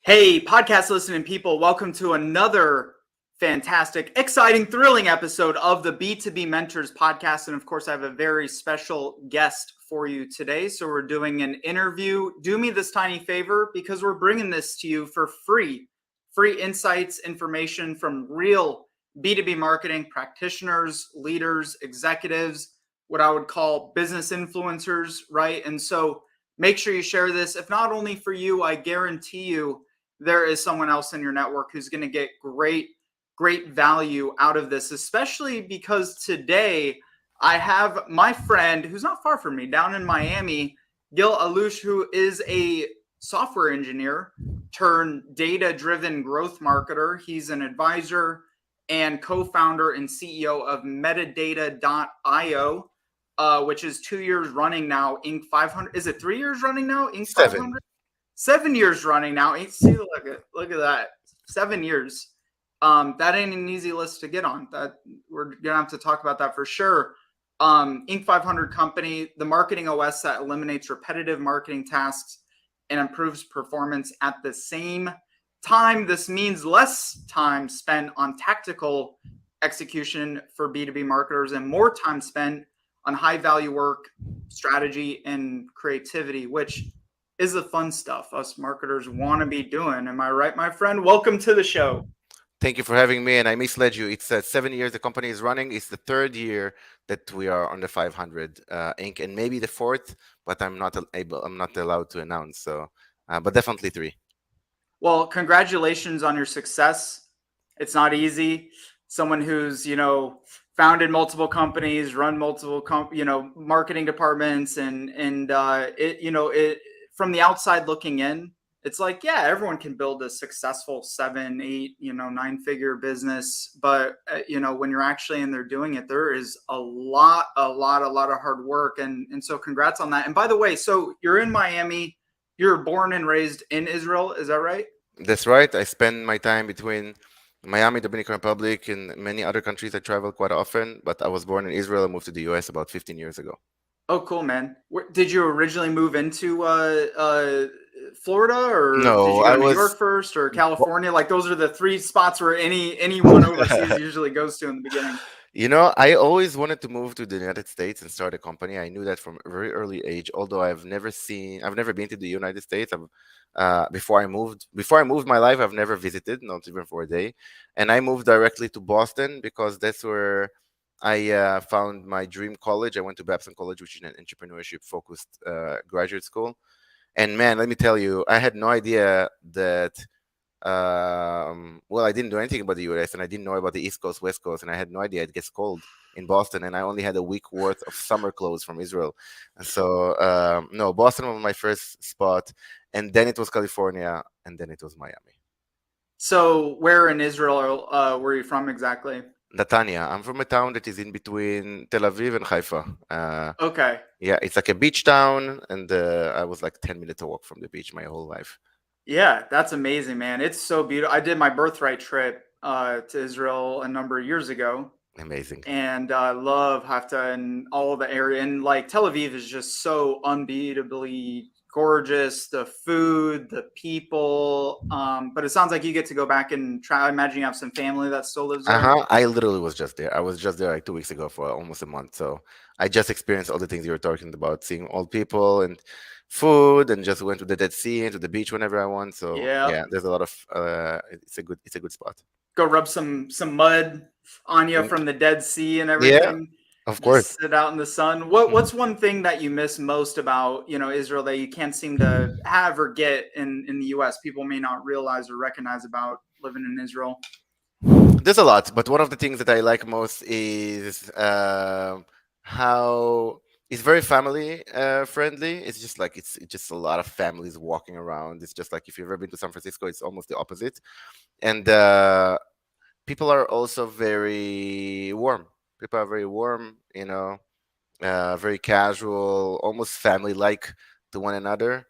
Hey, podcast listening people, welcome to another fantastic, exciting, thrilling episode of the B2B Mentors podcast. And of course, I have a very special guest for you today. So we're doing an interview. Do me this tiny favor because we're bringing this to you for free insights, information from real B2B marketing practitioners, leaders, executives, what I would call business influencers, right? And so make sure you share this. If not only for you, I guarantee you, there is someone else in your network who's going to get great value out of this, especially because today I have my friend who's not far from me down in Miami, Gil Allouche, who is a software engineer turned data-driven growth marketer. He's an advisor and co-founder and CEO of Metadata.io, which is 2 years running now. Inc. 500. Is it 3 years running now? Inc. 500. 7 years running now. See, look at that. 7 years. That ain't an easy list to get on. That we're gonna have to talk about that for sure. Inc. 500 company, the marketing OS that eliminates repetitive marketing tasks and improves performance at the same time. This means less time spent on tactical execution for B2B marketers and more time spent on high value work, strategy, and creativity, which is the fun stuff us marketers want to be doing. Am I right, my friend? Welcome to the show. Thank you for having me. And I misled you. It's 7 years the company is running. It's the third year that we are on the 500 Inc. and maybe the fourth, but I'm not allowed to announce. So, but definitely three. Well, congratulations on your success. It's not easy. Someone who's, founded multiple companies, run multiple, marketing departments, and it from the outside looking in, it's like, yeah, everyone can build a successful 7, 8, 9-figure business. But, when you're actually in there doing it, there is a lot of hard work. And so congrats on that. And by the way, so you're in Miami, you're born and raised in Israel. Is that right? That's right. I spend my time between Miami, Dominican Republic, and many other countries. I travel quite often, but I was born in Israel and moved to the US about 15 years ago. Oh, cool, man. Did you originally move into Florida, or did No, you go I to New was York first, or California? Like those are the three spots where anyone overseas usually goes to in the beginning. I always wanted to move to the United States and start a company. I knew that from a very early age, although I've never been to the United States. Before I moved my life, I've never visited, not even for a day. And I moved directly to Boston because that's where I found my dream college. I went to Babson College, which is an entrepreneurship focused graduate school. And man, let me tell you, I had no idea that well, I didn't do anything about the US and I didn't know about the East Coast, West Coast, and I had no idea it gets cold in Boston. And I only had a week worth of summer clothes from Israel. And so, no, Boston was my first spot. And then it was California. And then it was Miami. So, where in Israel were you from exactly? Netanya. I'm from a town that is in between Tel Aviv and Haifa. Okay. Yeah, it's like a beach town. And I was like 10 minutes walk from the beach my whole life. Yeah, that's amazing, man. It's so beautiful. I did my birthright trip to Israel a number of years ago. Amazing. And I love Haifa and all the area. And like Tel Aviv is just so unbeatably gorgeous. The food, the people. But it sounds like you get to go back and try. I imagine you have some family that still lives there. I literally was just there. I was just there like 2 weeks ago for almost a month. So I just experienced all the things you were talking about, seeing old people and food, and just went to the Dead Sea and to the beach whenever I want. So yeah, there's a lot of it's a good spot. Go rub some mud on you from the Dead Sea and Yeah, everything. of course. Just sit out in the sun. What's one thing that you miss most about Israel that you can't seem to have or get in the US? People may not realize or recognize about living in Israel. There's a lot, but one of the things that I like most is how it's very family friendly. It's just like it's just a lot of families walking around. It's just like if you've ever been to San Francisco, it's almost the opposite. And people are also very warm. People are very warm, very casual, almost family-like to one another,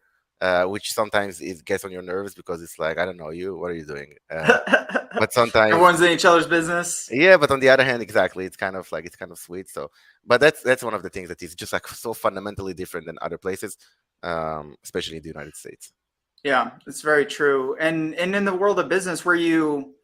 which sometimes it gets on your nerves because it's like, I don't know you, what are you doing? But sometimes everyone's in each other's business. yeah, but on the other hand, exactly, it's kind of sweet. So, but that's one of the things that is just like so fundamentally different than other places, especially in the United States. Yeah, it's very true. And in the world of business, where you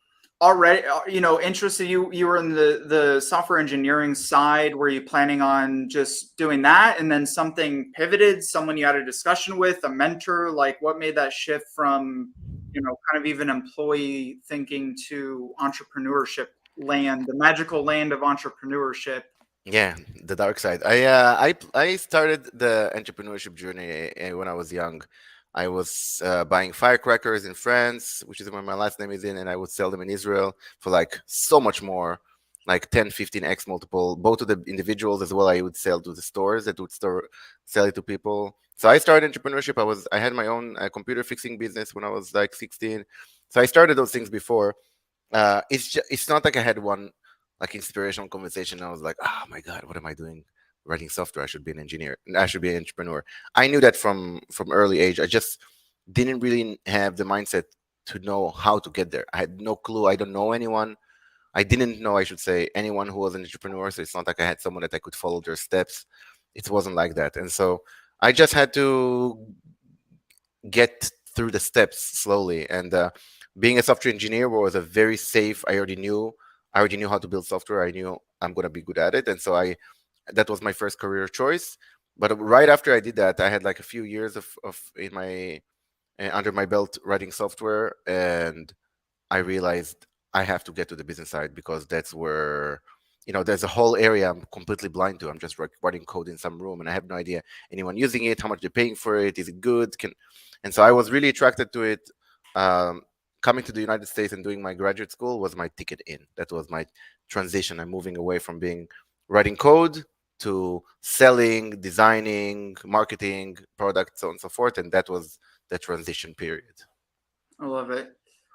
already interested, you were in the software engineering side, were you planning on just doing that and then something pivoted, someone you had a discussion with, a mentor, like what made that shift from kind of even employee thinking to entrepreneurship land, the magical land of entrepreneurship? Yeah, the dark side. I started the entrepreneurship journey when I was young. I was buying firecrackers in France, which is where my last name is in, and I would sell them in Israel for like so much more, like 10, 15x multiple, both to the individuals as well. I would sell to the stores that would sell it to people. So I started entrepreneurship. I had my own computer fixing business when I was like 16. So I started those things before. It's not like I had one like inspirational conversation. I was like, oh my god, what am I doing? Writing software. I should be an engineer. I should be an entrepreneur. I knew that from early age. I just didn't really have the mindset to know how to get there. I had no clue. I don't know anyone. I didn't know, I should say, anyone who was an entrepreneur. So it's not like I had someone that I could follow their steps. It wasn't like that. And so I just had to get through the steps slowly. And being a software engineer was a very safe. I already knew how to build software. I knew I'm going to be good at it, and so I that was my first career choice. But right after I did that, I had like a few years of in my under my belt writing software, and I realized I have to get to the business side because that's where, there's a whole area I'm completely blind to. I'm just writing code in some room and I have no idea anyone using it, how much they're paying for it, is it good? And so I was really attracted to it. Um, Coming to the United States and doing my graduate school was my ticket in. That was my transition. I'm moving away from being writing code to selling, designing, marketing, products, so on and so forth. And that was the transition period. I love it.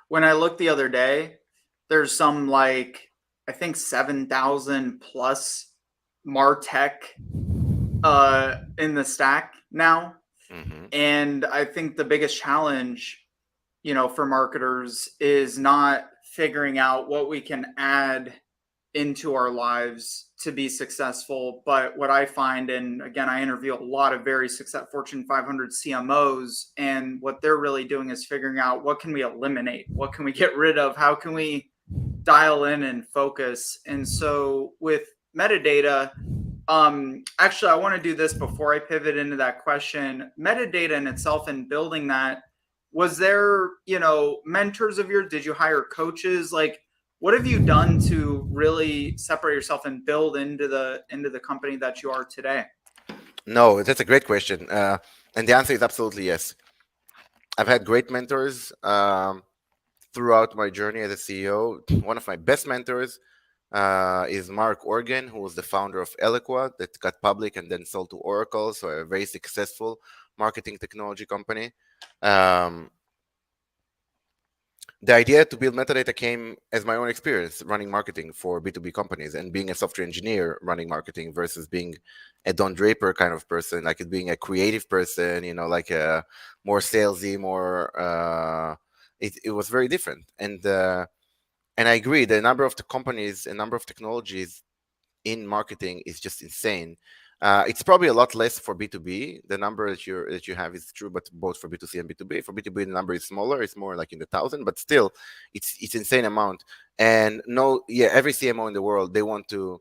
When I looked the other day, there's some like I think 7,000 plus Martech in the stack now. Hmm. And I think the biggest challenge, for marketers is not figuring out what we can add into our lives to be successful. But what I find, and again, I interview a lot of very successful Fortune 500 CMOs, and what they're really doing is figuring out what can we eliminate, what can we get rid of, how can we dial in and focus. And so with metadata, actually, I want to do this before I pivot into that question. Metadata in itself and building that, was there, mentors of yours? Did you hire coaches? Like, what have you done to really separate yourself and build into the company that you are today? No, that's a great question. And the answer is absolutely yes. I've had great mentors throughout my journey as a CEO. One of my best mentors is Mark Organ, who was the founder of Eloqua that got public and then sold to Oracle, so a very successful marketing technology company. Um, the idea to build metadata came as my own experience running marketing for B2B companies and being a software engineer running marketing versus being a Don Draper kind of person, like it being a creative person, like a more salesy, more it was very different. And I agree, the number of the companies and number of technologies in marketing is just insane. It's probably a lot less for B2B. The number that you have is true, but both for B2C and B2B. For B2B, the number is smaller. It's more like in the thousand, but still, it's insane amount. And no, yeah, every CMO in the world, they want to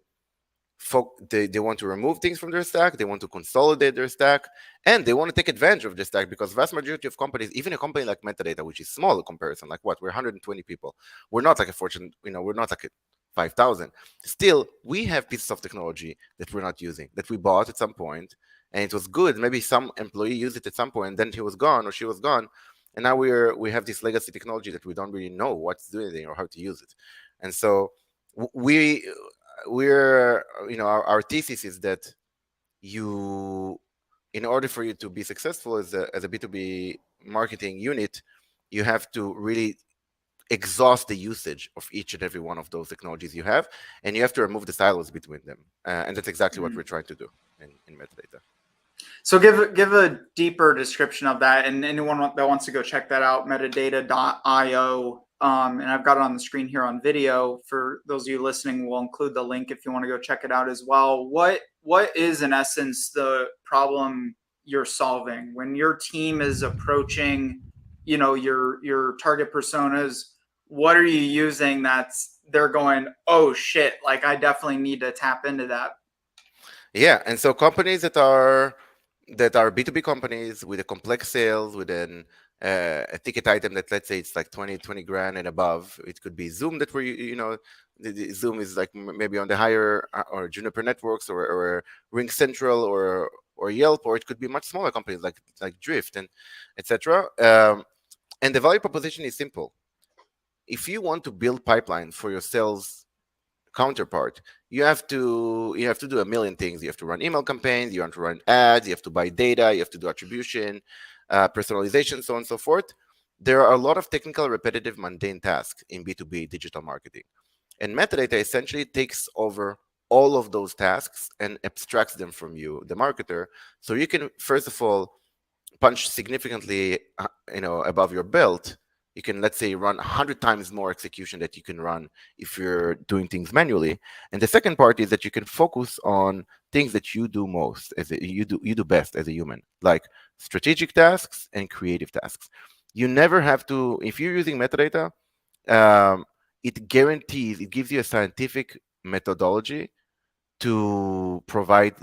they want to remove things from their stack, they want to consolidate their stack, and they want to take advantage of the stack because vast majority of companies, even a company like Metadata, which is small in comparison, like what, we're 120 people, we're not like a Fortune, we're not like a 5,000. Still, we have pieces of technology that we're not using, that we bought at some point, and it was good. Maybe some employee used it at some point, and then he was gone or she was gone, and now we have this legacy technology that we don't really know what to do with it or how to use it. And so we our thesis is that you in order for you to be successful as a B2B marketing unit, you have to really exhaust the usage of each and every one of those technologies you have, and you have to remove the silos between them, and that's exactly what we're trying to do in metadata. So give a deeper description of that, and anyone that wants to go check that out, metadata.io. And I've got it on the screen here on video. For those of you listening, we'll include the link if you want to go check it out as well. What is in essence the problem you're solving when your team is approaching your target personas, what are you using that's they're going, oh shit, like I definitely need to tap into that? Yeah, and so companies that are B2B companies with a complex sales, with a ticket item that, let's say, it's like 20 grand and above. It could be Zoom that the Zoom is like maybe on the higher or Juniper networks, or Ring Central, or Yelp, or it could be much smaller companies like Drift and etc. And the value proposition is simple. If you want to build pipeline for your sales counterpart, you have to do a million things. You have to run email campaigns, you have to run ads, you have to buy data, you have to do attribution, personalization, so on and so forth. There are a lot of technical, repetitive, mundane tasks in B2B digital marketing, and metadata essentially takes over all of those tasks and abstracts them from you, the marketer, so you can, first of all, punch significantly above your belt. You can, let's say, run 100 times more execution that you can run if you're doing things manually. And the second part is that you can focus on things that you do most, you do best as a human, like strategic tasks and creative tasks. You never have to, if you're using metadata, it gives you a scientific methodology to provide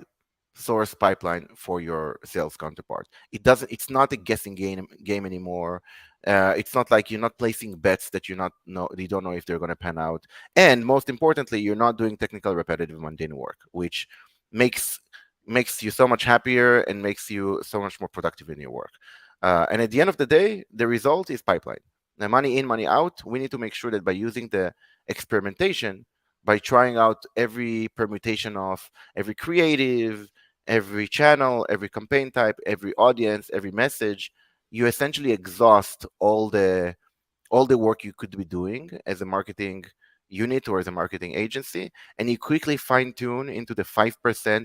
source pipeline for your sales counterpart. It's not a guessing game anymore. It's not like you're not placing bets that you don't know if they're going to pan out. And most importantly, you're not doing technical, repetitive, mundane work, which makes makes you so much happier and makes you so much more productive in your work. And at the end of the day, the result is pipeline. The money in, money out. We need to make sure that by using the experimentation, by trying out every permutation of every creative, every channel, every campaign type, every audience, every message, you essentially exhaust all the work you could be doing as a marketing unit or as a marketing agency, and you quickly fine tune into the 5%,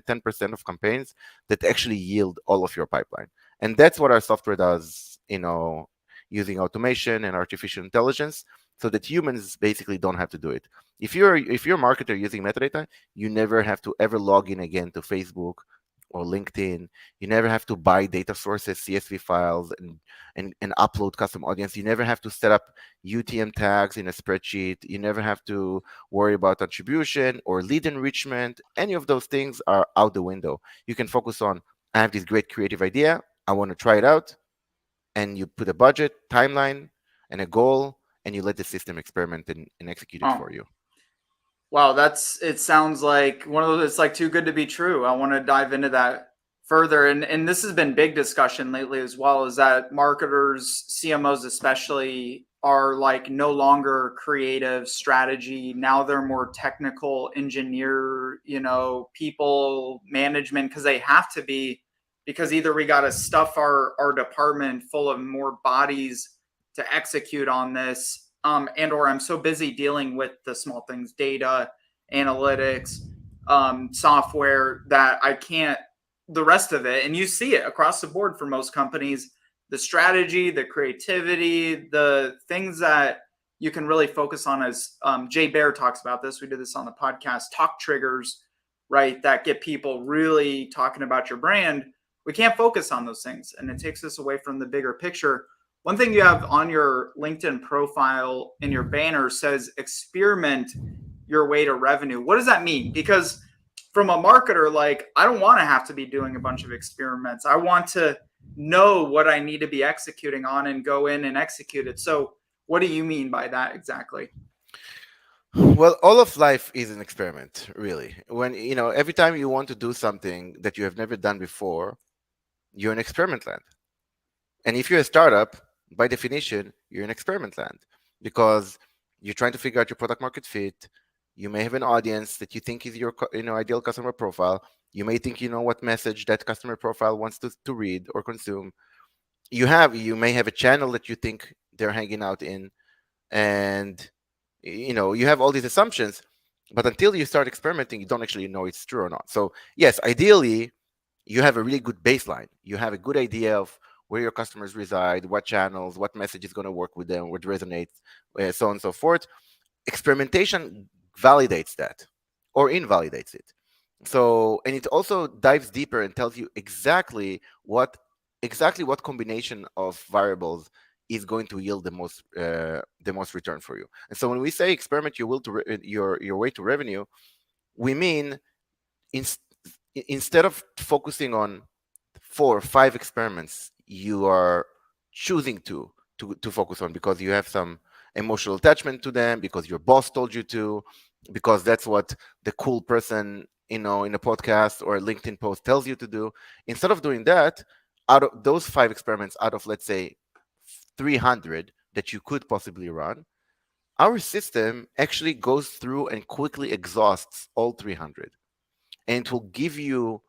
10% of campaigns that actually yield all of your pipeline. And that's what our software does, using automation and artificial intelligence, so that humans basically don't have to do it. If you're a marketer using metadata, you never have to ever log in again to Facebook or LinkedIn. You never have to buy data sources, CSV files, and upload custom audience. You never have to set up UTM tags in a spreadsheet. You never have to worry about attribution or lead enrichment. Any of those things are out the window. You can focus on, I have this great creative idea, I want to try it out, and you put a budget, timeline, and a goal, and you let the system experiment and execute it Oh, for you. wow, it sounds like one of those, it's like too good to be true. I want to dive into that further. And this has been big discussion lately as well, is that marketers, CMOs especially, are like no longer creative strategy. Now they're more technical engineer, people management, because they have to be, because either we got to stuff our department full of more bodies to execute on this, and or I'm so busy dealing with the small things, data, analytics, software, that I can't the rest of it. And you see it across the board for most companies, the strategy, the creativity, the things that you can really focus on, as Jay Bear talks about this. We did this on the podcast, talk triggers, right? That get people really talking about your brand. We can't focus on those things, and it takes us away from the bigger picture. One thing you have on your LinkedIn profile in your banner says experiment your way to revenue. What does that mean? Because from a marketer, like, I don't want to have to be doing a bunch of experiments. I want to know what I need to be executing on and go in and execute it. So what do you mean by that exactly? Well, all of life is an experiment, really. Every time you want to do something that you have never done before, you're in experiment land. And if you're a startup, by definition, you're in experiment land, because you're trying to figure out your product market fit. You may have an audience that you think is your ideal customer profile. You may think you know what message that customer profile wants to read or consume. You may have a channel that you think they're hanging out in, and you have all these assumptions, but until you start experimenting, you don't actually know it's true or not. So yes, ideally, you have a really good baseline. You have a good idea of where your customers reside, what channels, what message is going to work with them, what resonates, so on and so forth. Experimentation validates that or invalidates it. So, and it also dives deeper and tells you exactly what combination of variables is going to yield the most return for you. And so when we say experiment your will to your way to revenue, we mean in, instead of focusing on 4 or 5 experiments you are choosing to focus on because you have some emotional attachment to them, because your boss told you to, because that's what the cool person in a podcast or a LinkedIn post tells you to do. Instead of doing that, out of those 5 experiments, out of let's say 300 that you could possibly run, our system actually goes through and quickly exhausts all 300, and it will give you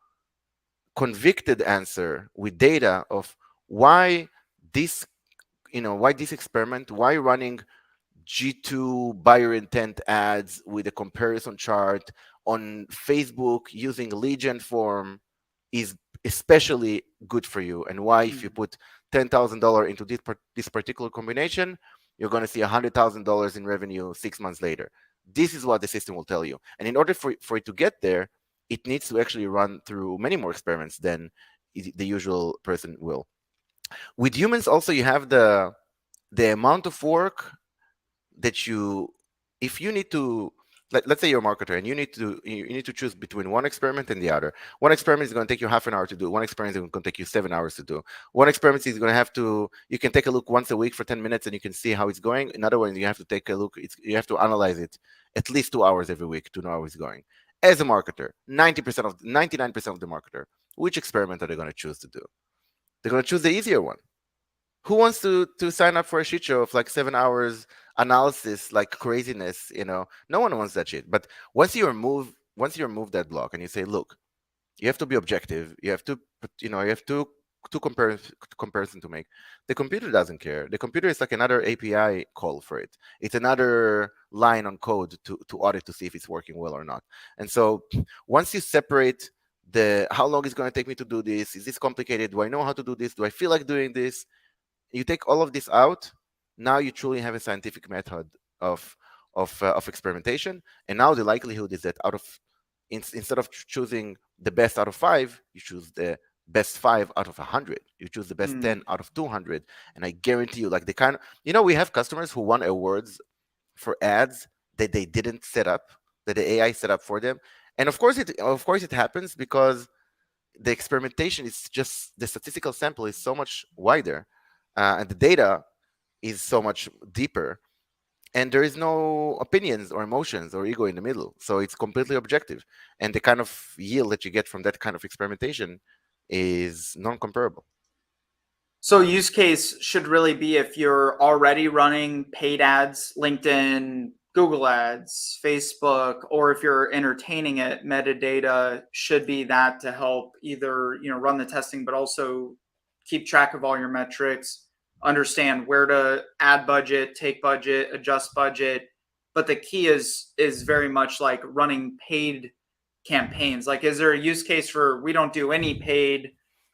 convicted answer with data of why this why this experiment, why running G2 buyer intent ads with a comparison chart on Facebook using lead gen form is especially good for you, and why if you Mm. put $10,000 into this particular combination, you're going to see $100,000 in revenue 6 months later. This is what the system will tell you, and in order for it to get there, it needs to actually run through many more experiments than the usual person will. With humans also, you have the amount of work that you, if you need to, let's say you're a marketer and you need to choose between one experiment and the other. One experiment is going to take you half an hour to do, one experiment is going to take you 7 hours to do, one experiment is going to have to, you can take a look once a week for 10 minutes and you can see how it's going. Another one, you have to take a look, you have to analyze it at least 2 hours every week to know how it's going. As a marketer, 99% of the marketer, which experiment are they going to choose to do? They're going to choose the easier one. Who wants to sign up for a shit show of like 7 hours analysis, like craziness? No one wants that shit. But once you remove that block and you say, look, you have to be objective, you have to you have to comparison to make. The computer doesn't care. The computer is like another API call for it. It's another line on code to audit to see if it's working well or not. And so once you separate the how long it's going to take me to do this, is this complicated, do I know how to do this, do I feel like doing this, you take all of this out, now you truly have a scientific method of of experimentation. And now the likelihood is that out of instead of choosing the best out of 5, you choose the best 5 out of 100. You choose the best Mm. 10 out of 200. And I guarantee you, like the kind of, we have customers who won awards for ads that they didn't set up, that the AI set up for them. And of course it happens because the experimentation is just, the statistical sample is so much wider, and the data is so much deeper, and there is no opinions or emotions or ego in the middle, so it's completely objective, and the kind of yield that you get from that kind of experimentation is non-comparable. So use case should really be if you're already running paid ads, LinkedIn, Google ads, Facebook, or if you're entertaining it, metadata should be that to help either, run the testing, but also keep track of all your metrics, understand where to add budget, take budget, adjust budget. But the key is very much like running paid campaigns. Like, is there a use case for we don't do any paid?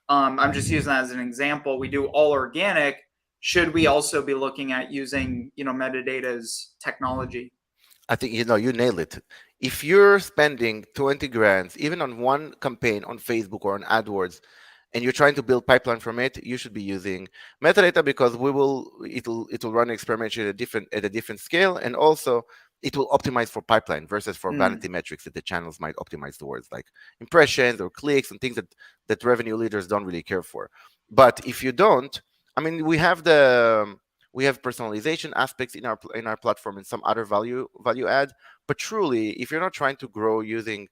I'm just using that as an example. We do all organic. Should we also be looking at using, metadata's technology? I think you nailed it. If you're spending 20 grand even on one campaign on Facebook or on AdWords, and you're trying to build pipeline from it, you should be using metadata, because it'll run experimentation at a different scale, and also it will optimize for pipeline versus for Mm. vanity metrics that the channels might optimize towards, like impressions or clicks and things that revenue leaders don't really care for. But if you don't, I mean, we have personalization aspects in our platform and some other value add. But truly, if you're not trying to grow using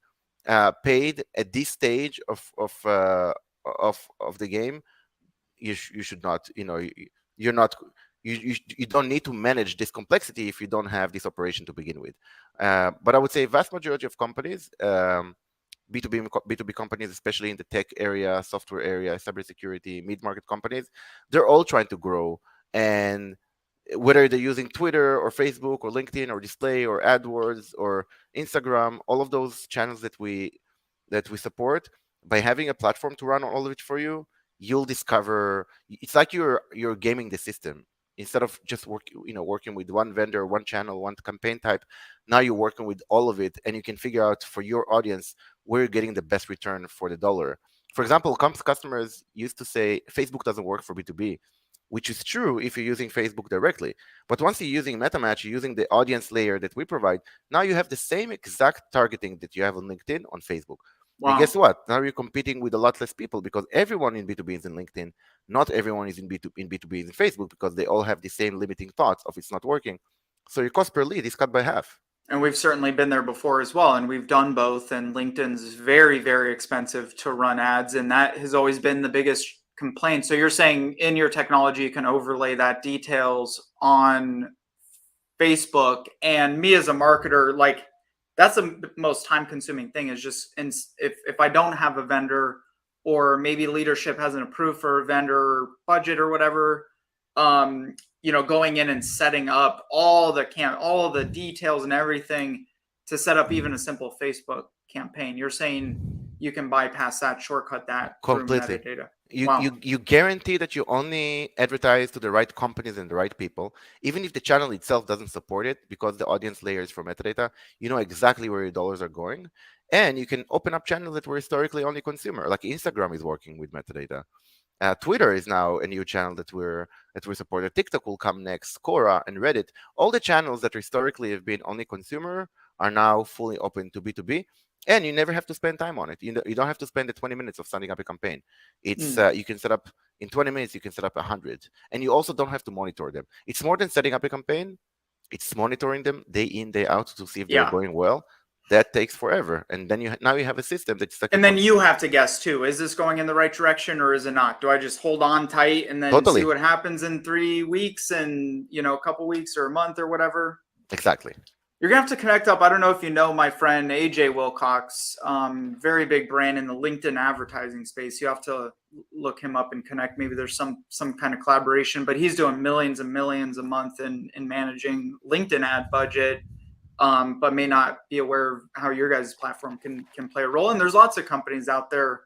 paid at this stage of the game, you should not, you're not, you don't need to manage this complexity if you don't have this operation to begin with. But I would say vast majority of companies, B2B companies, especially in the tech area, software area, cybersecurity, mid-market companies, they're all trying to grow. And whether they're using Twitter or Facebook or LinkedIn or Display or AdWords or Instagram, all of those channels that we support, by having a platform to run all of it for you, you'll discover it's like you're gaming the system. Instead of just working with one vendor, one channel, one campaign type, now you're working with all of it, and you can figure out for your audience where you're getting the best return for the dollar. For example, customers used to say Facebook doesn't work for B2B. which is true if you're using Facebook directly. But once you're using MetaMatch, you're using the audience layer that we provide. Now you have the same exact targeting that you have on LinkedIn on Facebook. And guess Wow. what? Now you're competing with a lot less people because everyone in B2B is in LinkedIn. Not everyone is in B2B is in Facebook because they all have the same limiting thoughts of it's not working. So your cost per lead is cut by half. And we've certainly been there before as well. And we've done both. And LinkedIn's very, very expensive to run ads. And that has always been the biggest complaint. So you're saying in your technology, you can overlay that details on Facebook. And me as a marketer, like that's the most time consuming thing is just if I don't have a vendor or maybe leadership hasn't approved for a vendor budget or whatever, going in and setting up all the details and everything to set up even a simple Facebook campaign. You're saying you can bypass that, shortcut that through Completely. metadata. You, Wow. you you guarantee that you only advertise to the right companies and the right people, even if the channel itself doesn't support it, because the audience layer is for metadata. You know exactly where your dollars are going, and you can open up channels that were historically only consumer, like Instagram is working with metadata. Twitter is now a new channel that we're supporting. TikTok will come next. Quora and Reddit, all the channels that historically have been only consumer are now fully open to B2B, and you never have to spend time on it. You don't have to spend the 20 minutes of setting up a campaign. It's Mm. you can set up in 20 minutes. You can set up 100, and you also don't have to monitor them. It's more than setting up a campaign. It's monitoring them day in day out to see if they're Yeah. going well. That takes forever, and then now you have a system that's like a And then you have to guess too. Is this going in the right direction or is it not? Do I just hold on tight and then see totally what happens in 3 weeks and a couple weeks or a month or whatever? exactly. You're gonna have to connect up. I don't know if you know my friend AJ Wilcox, very big brand in the LinkedIn advertising space. You have to look him up and connect. Maybe there's some kind of collaboration, but he's doing millions and millions a month in managing LinkedIn ad budget, but may not be aware of how your guys' platform can play a role. And there's lots of companies out there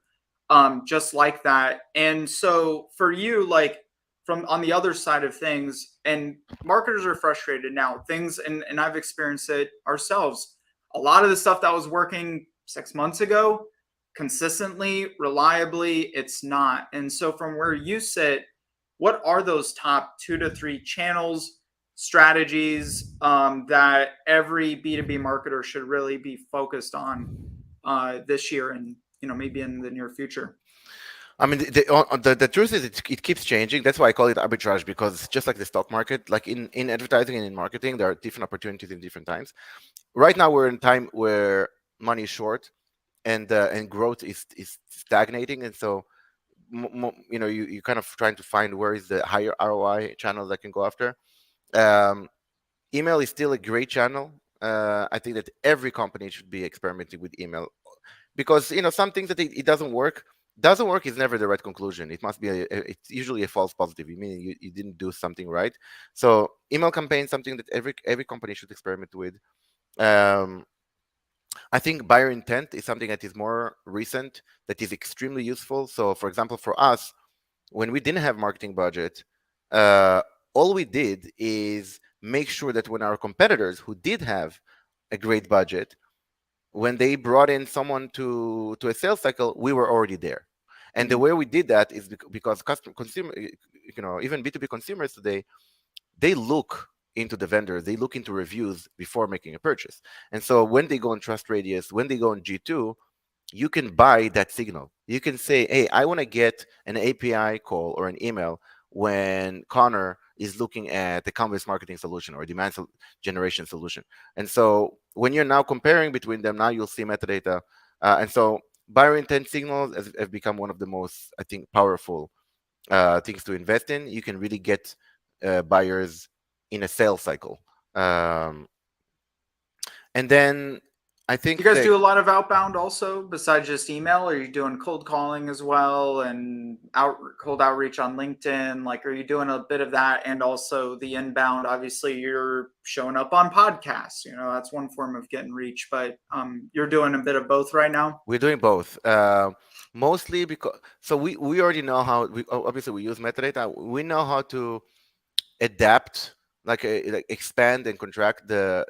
just like that. And so for you, like from on the other side of things, and marketers are frustrated now. Things and I've experienced it ourselves. A lot of the stuff that was working 6 months ago, consistently, reliably, it's not. And so from where you sit, what are those top 2 to 3 channels, strategies that every B2B marketer should really be focused on this year and maybe in the near future? I mean, the truth is it keeps changing. That's why I call it arbitrage, because just like the stock market, like in advertising and in marketing, there are different opportunities in different times. Right now, we're in a time where money is short and growth is stagnating, and so you kind of trying to find where is the higher ROI channel that can go after. Um, Email is still a great channel. I think that every company should be experimenting with email, because some things that it doesn't work is never the right conclusion. It must be it's usually a false positive, meaning you didn't do something right. So email campaign is something that every company should experiment with. um, I think buyer intent is something that is more recent, that is extremely useful. So for example, for us, when we didn't have marketing budget, uh, all we did is make sure that when our competitors who did have a great budget, when they brought in someone to a sales cycle, we were already there. And the Mm. way we did that is because consumer, even B2B consumers today, they look into the vendors, they look into reviews before making a purchase. And so when they go on Trust Radius, when they go on G2, you can buy that signal. You can say, hey, I want to get an API call or an email when Connor is looking at the Canvas marketing solution or demand generation solution. And so when you're now comparing between them, now you'll see metadata. And so buyer intent signals have become one of the most, I think, powerful things to invest in. You can really get buyers in a sales cycle. Um, and then I You think guys that do a lot of outbound also, besides just email? Are you doing cold calling as well and cold outreach on LinkedIn? Like, are you doing a bit of that and also the inbound? Obviously, you're showing up on podcasts. That's one form of getting reach, but you're doing a bit of both right now. we're doing both. Mostly because so we already know how obviously we use metadata. We know how to adapt, like expand and contract the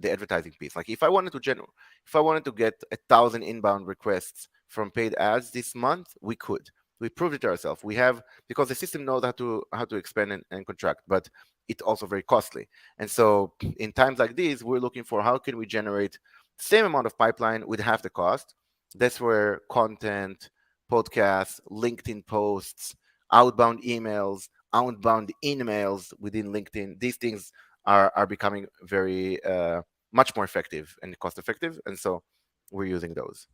advertising piece. Like if I wanted to get 1,000 inbound requests from paid ads this month, we could. We proved it to ourselves. We have, because the system knows how to expand and contract, but it's also very costly. And so in times like these, we're looking for how can we generate the same amount of pipeline with half the cost. That's where content, podcasts, LinkedIn posts, outbound emails, outbound emails within LinkedIn, these things are becoming very much more effective and cost effective. And so we're using those.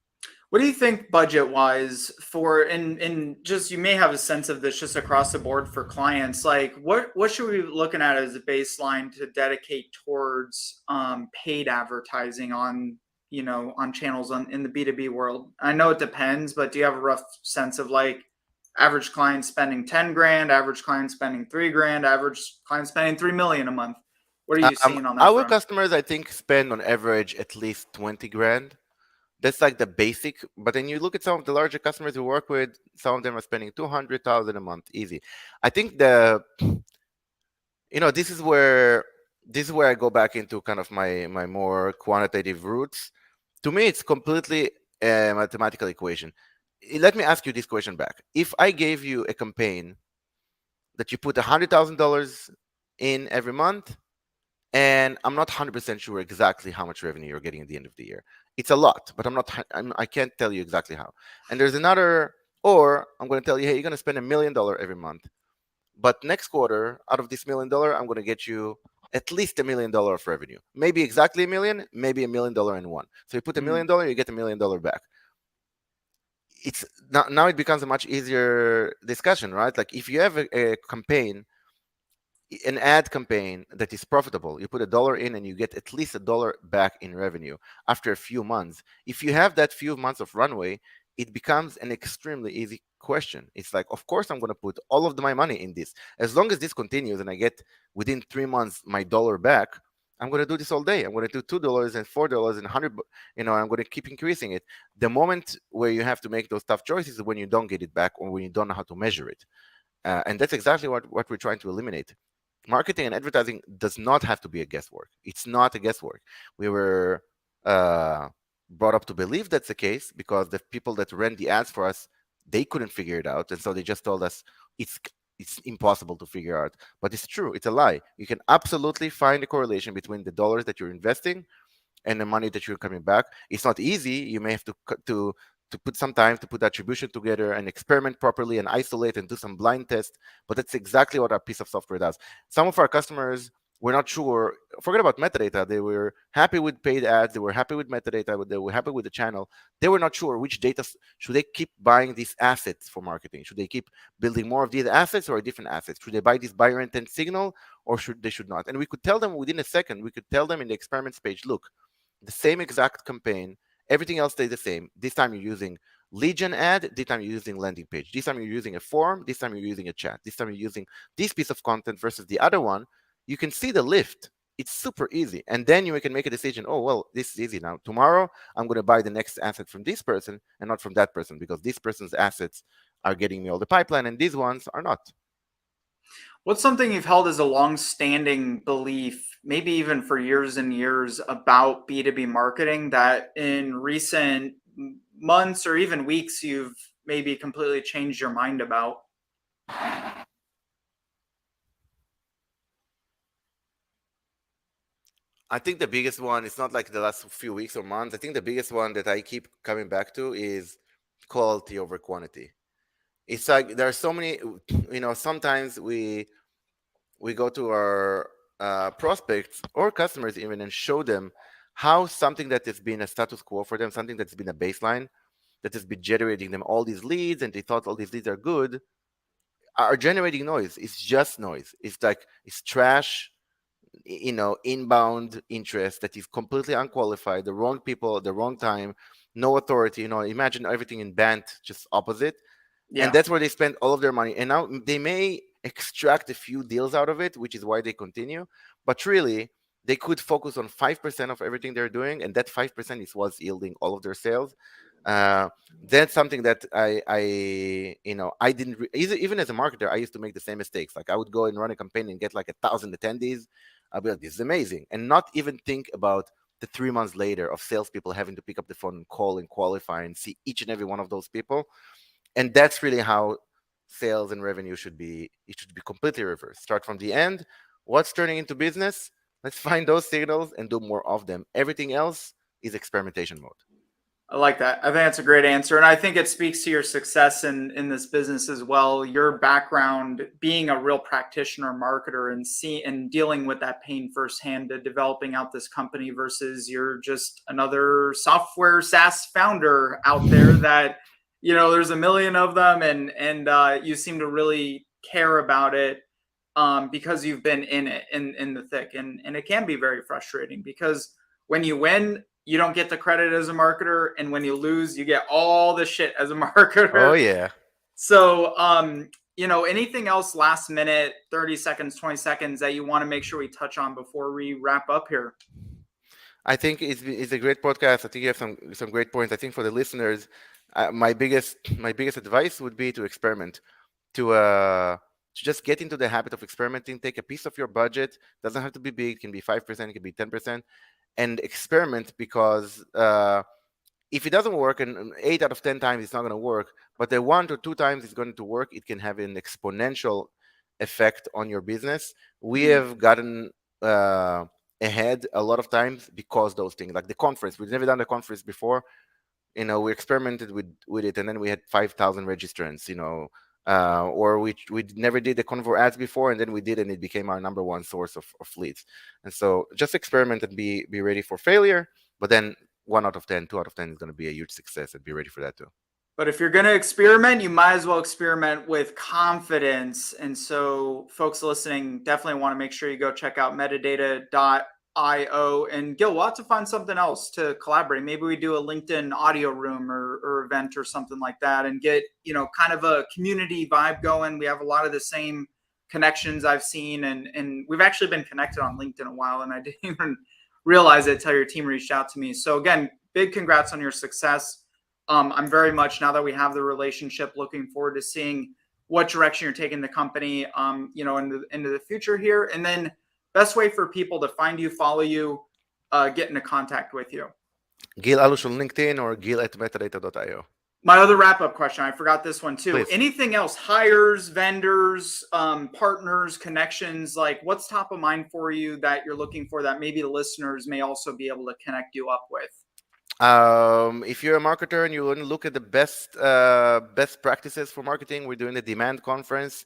What do you think budget wise for and just you may have a sense of this just across the board for clients, like what should we be looking at as a baseline to dedicate towards paid advertising on on channels in the B2B world? I know it depends, but do you have a rough sense of like average client spending 10 grand, average client spending 3 grand, average client spending 3 million a month? What are you seeing on that Our front? customers, I think, spend on average at least 20 grand. That's like the basic. But then you look at some of the larger customers we work with, some of them are spending 200,000 a month, easy. I think this is where I go back into kind of my more quantitative roots. To me, it's completely a mathematical equation. Let me ask you this question back. If I gave you a campaign that you put $100,000 in every month, and I'm not 100% sure exactly how much revenue you're getting at the end of the year. It's a lot, but I can't tell you exactly how. And there's another, or I'm going to tell you, hey, you're going to spend $1 million every month, but next quarter, out of this $1 million, I'm going to get you at least $1 million of revenue. Maybe exactly a million, maybe $1 million and one. So you put $1 million, you get $1 million back. It's now it becomes a much easier discussion, right? Like if you have a campaign, an ad campaign that is profitable, you put $1 in and you get at least $1 back in revenue after a few months. If you have that few months of runway, it becomes an extremely easy question. It's like, of course, I'm going to put all of my money in this. As long as this continues and I get within 3 months my dollar back, I'm going to do this all day. I'm going to do $2 and $4 and 100. I'm going to keep increasing it. The moment where you have to make those tough choices is when you don't get it back or when you don't know how to measure it. And that's exactly what we're trying to eliminate. Marketing and advertising does not have to be a guesswork. It's not a guesswork. We were uh, brought up to believe that's the case because the people that ran the ads for us, they couldn't figure it out, and so they just told us it's impossible to figure out. But it's true. It's a lie. You can absolutely find a correlation between the dollars that you're investing and the money that you're coming back. It's not easy. You may have to put some time to put attribution together and experiment properly and isolate and do some blind tests. But that's exactly what our piece of software does. Some of our customers were not sure. Forget about metadata. They were happy with paid ads. They were happy with metadata. They were happy with the channel. They were not sure which data should they keep buying these assets for marketing. Should they keep building more of these assets or different assets? Should they buy this buyer intent signal or should not? And we could tell them within a second. We could tell them in the experiments page, look, the same exact campaign, everything else stays the same. This time you're using lead gen ad, this time you're using landing page, this time you're using a form, this time you're using a chat, this time you're using this piece of content versus the other one. You can see the lift. It's super easy. And then you can make a decision, oh, well, this is easy now. Tomorrow, I'm going to buy the next asset from this person and not from that person because this person's assets are getting me all the pipeline and these ones are not. What's something you've held as a long-standing belief, maybe even for years and years, about B2B marketing that in recent months or even weeks you've maybe completely changed your mind about? I think the biggest one, it's not like the last few weeks or months. I think the biggest one that I keep coming back to is quality over quantity. It's like there are so many, sometimes we go to our prospects or customers even and show them how something that has been a status quo for them, something that's been a baseline, that has been generating them all these leads and they thought all these leads are good, are generating noise. It's just noise. It's like it's trash, inbound interest that is completely unqualified, the wrong people at the wrong time, no authority. Imagine everything in band, just opposite. And Yeah. that's where they spend all of their money. And now they may extract a few deals out of it, which is why they continue. But really, they could focus on 5% of everything they're doing, and that 5% is what's yielding all of their sales. Uh, that's something that I didn't even as a marketer, I used to make the same mistakes. Like I would go and run a campaign and get like 1,000 attendees. I'll be like, this is amazing, and not even think about the 3 months later of salespeople having to pick up the phone and call and qualify and see each and every one of those people. And that's really how sales and revenue should be. It should be completely reversed. Start from the end. What's turning into business? Let's find those signals and do more of them. Everything else is experimentation mode. I like that. I think that's a great answer. And I think it speaks to your success in this business as well. Your background being a real practitioner, marketer, and dealing with that pain firsthand to developing out this company versus you're just another software SaaS founder out there that, there's a million of them and you seem to really care about it because you've been in it in the thick. And it can be very frustrating because when you win, you don't get the credit as a marketer, and when you lose, you get all the shit as a marketer. Oh yeah. So, anything else last minute, 30 seconds, 20 seconds that you want to make sure we touch on before we wrap up here? I think it's a great podcast. I think you have some great points. I think for the listeners, my biggest advice would be to experiment, to just get into the habit of experimenting. Take a piece of your budget. Doesn't have to be big. It can be 5%. It can be 10%. And experiment, because if it doesn't work, and 8 out of 10 times it's not going to work, but the 1 to 2 times it's going to work, it can have an exponential effect on your business. We have gotten ahead a lot of times because those things, like the conference, we've never done a conference before. We experimented with it, and then we had 5,000 registrants. Or we never did the Convo ads before, and then we did, and it became our number one source of leads. And so just experiment and be ready for failure. But then 1 out of 10, 2 out of 10 is going to be a huge success, and be ready for that too. But if you're going to experiment, you might as well experiment with confidence. And so folks listening definitely want to make sure you go check out metadata.io. And Gil, we'll have to find something else to collaborate. Maybe we do a LinkedIn audio room or event or something like that and get, kind of a community vibe going. We have a lot of the same connections I've seen, and we've actually been connected on LinkedIn a while, and I didn't even realize it until your team reached out to me. So again, big congrats on your success. I'm very much, now that we have the relationship, looking forward to seeing what direction you're taking the company, into the future here. And then best way for people to find you, follow you, get into contact with you. Gil Allouche on LinkedIn or gil@metadata.io. My other wrap-up question, I forgot this one too. Please. Anything else? Hires, vendors, partners, connections, like what's top of mind for you that you're looking for that maybe the listeners may also be able to connect you up with? If you're a marketer and you want to look at the best practices for marketing, we're doing the Demand Conference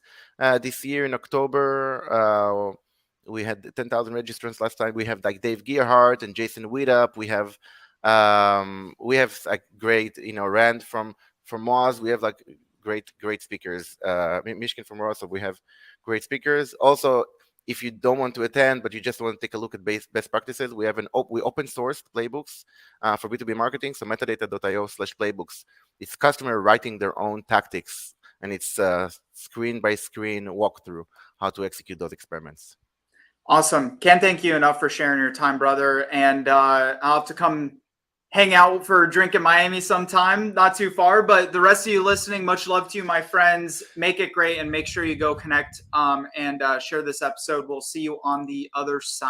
this year in October. We had 10,000 registrants last time. We have like Dave Gearhart and Jason Wiedup. We have like great, Rand from Moz. We have like great speakers. Michigan from Moz, so we have great speakers. Also, if you don't want to attend, but you just want to take a look at best practices, we have we open sourced playbooks for B2B marketing. So metadata.io/playbooks. It's customer writing their own tactics, and it's screen by screen walkthrough how to execute those experiments. Awesome. Can't thank you enough for sharing your time, brother. And I'll have to come hang out for a drink in Miami sometime, not too far. But the rest of you listening, much love to you, my friends. Make it great, and make sure you go connect and share this episode. We'll see you on the other side.